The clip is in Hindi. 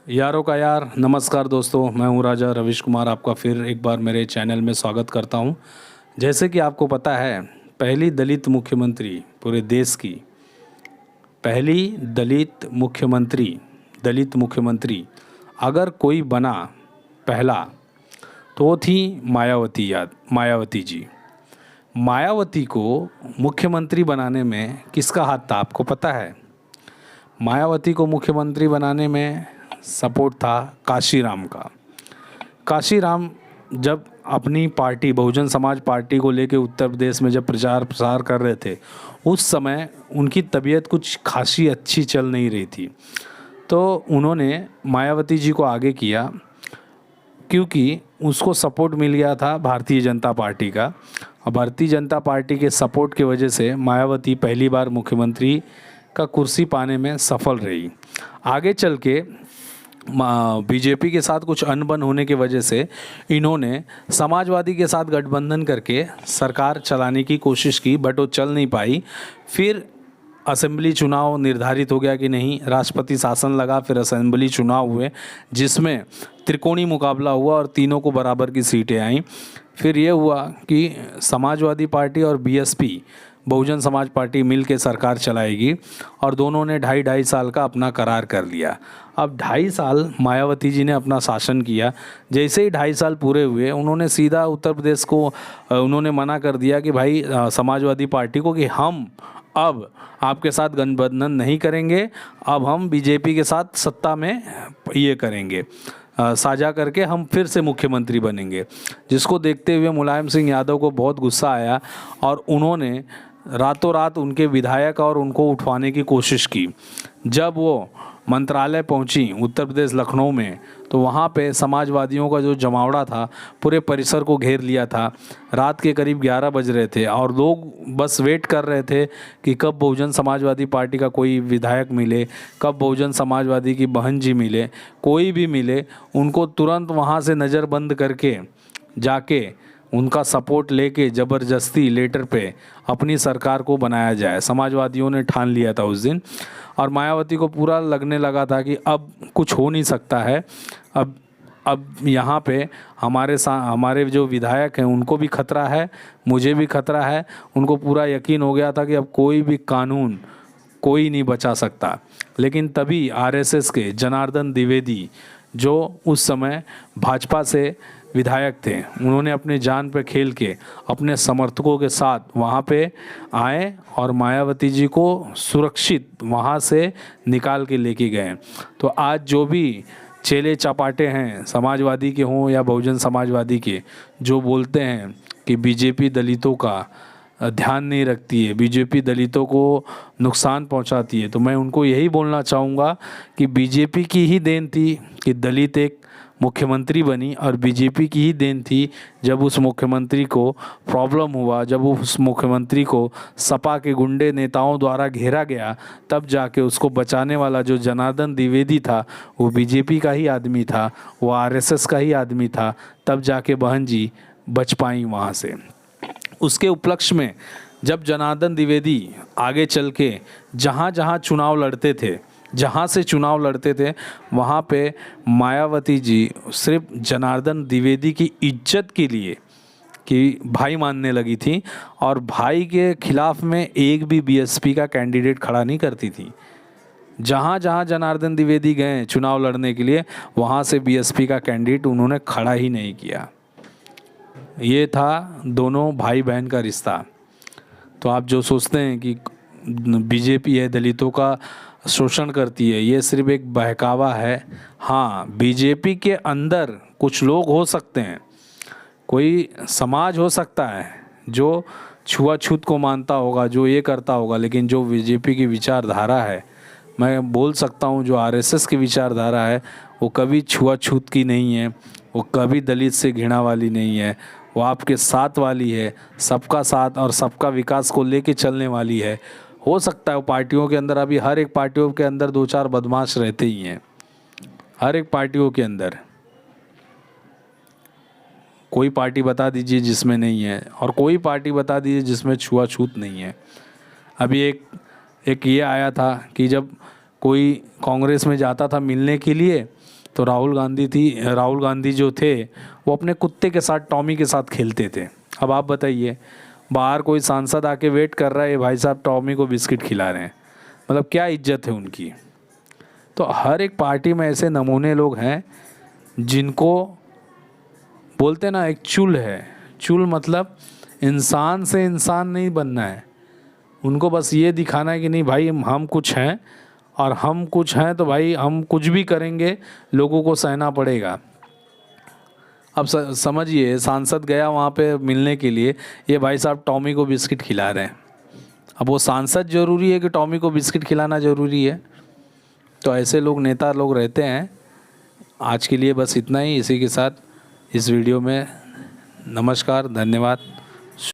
यारों का यार नमस्कार दोस्तों, मैं हूं राजा रविश कुमार। आपका फिर एक बार मेरे चैनल में स्वागत करता हूं। जैसे कि आपको पता है, पहली दलित मुख्यमंत्री पूरे देश की, पहली दलित मुख्यमंत्री अगर कोई बना पहला, तो वो थी मायावती जी। मायावती को मुख्यमंत्री बनाने में किसका हाथ था आपको पता है? मायावती को मुख्यमंत्री बनाने में सपोर्ट था काशीराम का। काशीराम जब अपनी पार्टी बहुजन समाज पार्टी को लेके उत्तर प्रदेश में जब प्रचार प्रसार कर रहे थे, उस समय उनकी तबीयत कुछ खासी अच्छी चल नहीं रही थी। तो उन्होंने मायावती जी को आगे किया, क्योंकि उसको सपोर्ट मिल गया था भारतीय जनता पार्टी का। और भारतीय जनता पार्टी के सपोर्ट की वजह से मायावती पहली बार मुख्यमंत्री का कुर्सी पाने में सफल रही। आगे चल के बीजेपी के साथ कुछ अनबन होने की वजह से इन्होंने समाजवादी के साथ गठबंधन करके सरकार चलाने की कोशिश की, बट वो चल नहीं पाई। फिर असेंबली चुनाव निर्धारित हो गया कि नहीं, राष्ट्रपति शासन लगा, फिर असेंबली चुनाव हुए जिसमें त्रिकोणीय मुकाबला हुआ और तीनों को बराबर की सीटें आईं। फिर ये हुआ कि समाजवादी पार्टी और बीएसपी बहुजन समाज पार्टी मिल के सरकार चलाएगी, और दोनों ने 2.5 साल का अपना करार कर लिया। अब 2.5 साल मायावती जी ने अपना शासन किया। जैसे ही 2.5 साल पूरे हुए, उन्होंने सीधा उत्तर प्रदेश को उन्होंने मना कर दिया कि भाई समाजवादी पार्टी को कि हम अब आपके साथ गठबंधन नहीं करेंगे, अब हम बीजेपी के साथ सत्ता में ये करेंगे, साझा करके हम फिर से मुख्यमंत्री बनेंगे। जिसको देखते हुए मुलायम सिंह यादव को बहुत गुस्सा आया और उन्होंने रातों रात उनके विधायक और उनको उठवाने की कोशिश की। जब वो मंत्रालय पहुंची उत्तर प्रदेश लखनऊ में, तो वहाँ पे समाजवादियों का जो जमावड़ा था पूरे परिसर को घेर लिया था। रात के करीब 11 बज रहे थे और लोग बस वेट कर रहे थे कि कब बहुजन समाजवादी पार्टी का कोई विधायक मिले, कब बहुजन समाजवादी की बहन जी मिले, कोई भी मिले, उनको तुरंत वहाँ से नज़रबंद करके जाके उनका सपोर्ट लेके ज़बरदस्ती लेटर पे अपनी सरकार को बनाया जाए। समाजवादियों ने ठान लिया था उस दिन, और मायावती को पूरा लगने लगा था कि अब कुछ हो नहीं सकता है। अब यहाँ पे हमारे जो विधायक हैं उनको भी खतरा है, मुझे भी खतरा है। उनको पूरा यकीन हो गया था कि अब कोई भी कानून कोई नहीं बचा सकता। लेकिन तभी आरएसएस के जनार्दन द्विवेदी, जो उस समय भाजपा से विधायक थे, उन्होंने अपने जान पे खेल के अपने समर्थकों के साथ वहाँ पे आए और मायावती जी को सुरक्षित वहाँ से निकाल के लेके गए। तो आज जो भी चेले चपाटे हैं, समाजवादी के हों या बहुजन समाजवादी के, जो बोलते हैं कि बीजेपी दलितों का ध्यान नहीं रखती है, बीजेपी दलितों को नुकसान पहुंचाती है, तो मैं उनको यही बोलना चाहूँगा कि बीजेपी की ही देन थी कि दलित एक मुख्यमंत्री बनी, और बीजेपी की ही देन थी जब उस मुख्यमंत्री को प्रॉब्लम हुआ, जब उस मुख्यमंत्री को सपा के गुंडे नेताओं द्वारा घेरा गया, तब जाके उसको बचाने वाला जो जनार्दन द्विवेदी था वो बीजेपी का ही आदमी था, वो आरएसएस का ही आदमी था। तब जाके बहन जी बच पाई वहाँ से। उसके उपलक्ष्य में जब जनार्दन द्विवेदी आगे चल के जहाँ जहाँ चुनाव लड़ते थे वहाँ पे मायावती जी सिर्फ जनार्दन द्विवेदी की इज्जत के लिए कि भाई मानने लगी थी, और भाई के खिलाफ में एक भी बीएसपी का कैंडिडेट खड़ा नहीं करती थी। जहाँ जहाँ जनार्दन द्विवेदी गए चुनाव लड़ने के लिए, वहाँ से बीएसपी का कैंडिडेट उन्होंने खड़ा ही नहीं किया। ये था दोनों भाई बहन का रिश्ता। तो आप जो सोचते हैं कि बीजेपी है दलितों का शोषण करती है, ये सिर्फ एक बहकावा है। हाँ, बीजेपी के अंदर कुछ लोग हो सकते हैं, कोई समाज हो सकता है जो छुआछूत को मानता होगा, जो ये करता होगा, लेकिन जो बीजेपी की विचारधारा है, मैं बोल सकता हूँ जो आरएसएस की विचारधारा है, वो कभी छुआछूत की नहीं है, वो कभी दलित से घृणा वाली नहीं है, वो आपके साथ वाली है, सबका साथ और सबका विकास को लेके चलने वाली है। हो सकता है वो पार्टियों के अंदर, अभी हर एक पार्टियों के अंदर 2-4 बदमाश रहते ही हैं, हर एक पार्टियों के अंदर। कोई पार्टी बता दीजिए जिसमें नहीं है, और कोई पार्टी बता दीजिए जिसमें छुआछूत नहीं है। अभी एक ये आया था कि जब कोई कांग्रेस में जाता था मिलने के लिए, तो राहुल गांधी जो थे वो अपने कुत्ते के साथ, टॉमी के साथ खेलते थे। अब आप बताइए, बाहर कोई सांसद आके वेट कर रहा है, ये भाई साहब टॉमी को बिस्किट खिला रहे हैं, मतलब क्या इज्जत है उनकी। तो हर एक पार्टी में ऐसे नमूने लोग हैं जिनको बोलते ना, एक चुल है, चुल मतलब इंसान से इंसान नहीं बनना है, उनको बस ये दिखाना है कि नहीं भाई हम कुछ हैं, और हम कुछ हैं तो भाई हम कुछ भी करेंगे, लोगों को सहना पड़ेगा। अब समझिए, सांसद गया वहाँ पे मिलने के लिए, ये भाई साहब टॉमी को बिस्किट खिला रहे हैं। अब वो सांसद ज़रूरी है कि टॉमी को बिस्किट खिलाना ज़रूरी है? तो ऐसे लोग, नेता लोग रहते हैं। आज के लिए बस इतना ही। इसी के साथ इस वीडियो में नमस्कार, धन्यवाद।